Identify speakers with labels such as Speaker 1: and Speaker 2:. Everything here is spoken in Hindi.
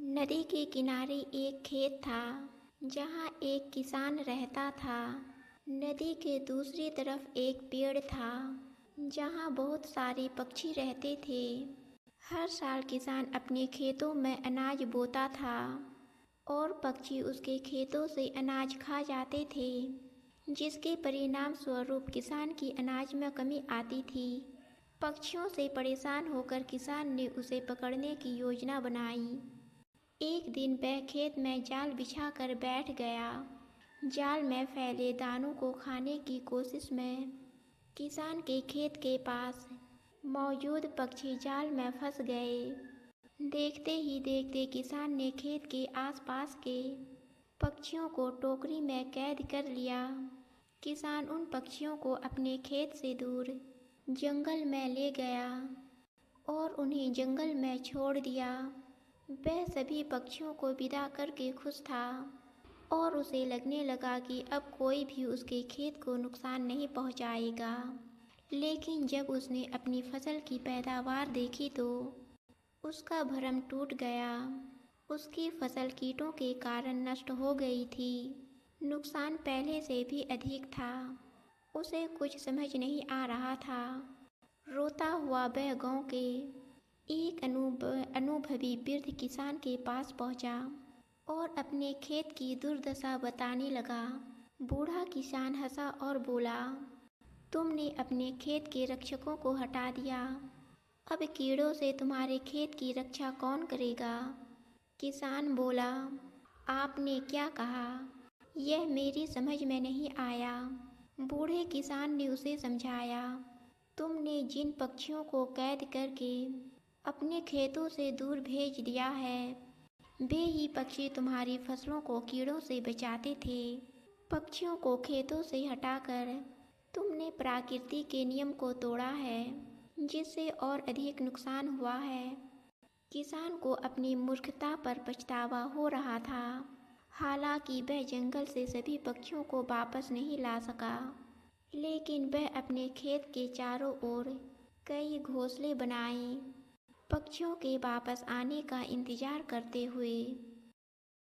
Speaker 1: नदी के किनारे एक खेत था जहाँ एक किसान रहता था। नदी के दूसरी तरफ एक पेड़ था जहाँ बहुत सारे पक्षी रहते थे। हर साल किसान अपने खेतों में अनाज बोता था और पक्षी उसके खेतों से अनाज खा जाते थे, जिसके परिणाम स्वरूप किसान की अनाज में कमी आती थी। पक्षियों से परेशान होकर किसान ने उसे पकड़ने की योजना बनाई। एक दिन वह खेत में जाल बिछाकर बैठ गया। जाल में फैले दानों को खाने की कोशिश में किसान के खेत के पास मौजूद पक्षी जाल में फंस गए। देखते ही देखते किसान ने खेत के आसपास के पक्षियों को टोकरी में कैद कर लिया। किसान उन पक्षियों को अपने खेत से दूर जंगल में ले गया और उन्हें जंगल में छोड़ दिया। वह सभी पक्षियों को विदा करके खुश था और उसे लगने लगा कि अब कोई भी उसके खेत को नुकसान नहीं पहुंचाएगा। लेकिन जब उसने अपनी फसल की पैदावार देखी तो उसका भरम टूट गया। उसकी फसल कीटों के कारण नष्ट हो गई थी। नुकसान पहले से भी अधिक था। उसे कुछ समझ नहीं आ रहा था। रोता हुआ वह गांव के एक अनुभवी वृद्ध किसान के पास पहुंचा और अपने खेत की दुर्दशा बताने लगा। बूढ़ा किसान हंसा और बोला, तुमने अपने खेत के रक्षकों को हटा दिया, अब कीड़ों से तुम्हारे खेत की रक्षा कौन करेगा? किसान बोला, आपने क्या कहा? यह मेरी समझ में नहीं आया। बूढ़े किसान ने उसे समझाया, तुमने जिन पक्षियों को कैद करके अपने खेतों से दूर भेज दिया है, वे ही पक्षी तुम्हारी फसलों को कीड़ों से बचाते थे। पक्षियों को खेतों से हटाकर तुमने प्रकृति के नियम को तोड़ा है, जिससे और अधिक नुकसान हुआ है। किसान को अपनी मूर्खता पर पछतावा हो रहा था। हालांकि वह जंगल से सभी पक्षियों को वापस नहीं ला सका, लेकिन वह अपने खेत के चारों ओर कई घोंसले बनाए, पक्षियों के वापस आने का इंतजार करते हुए।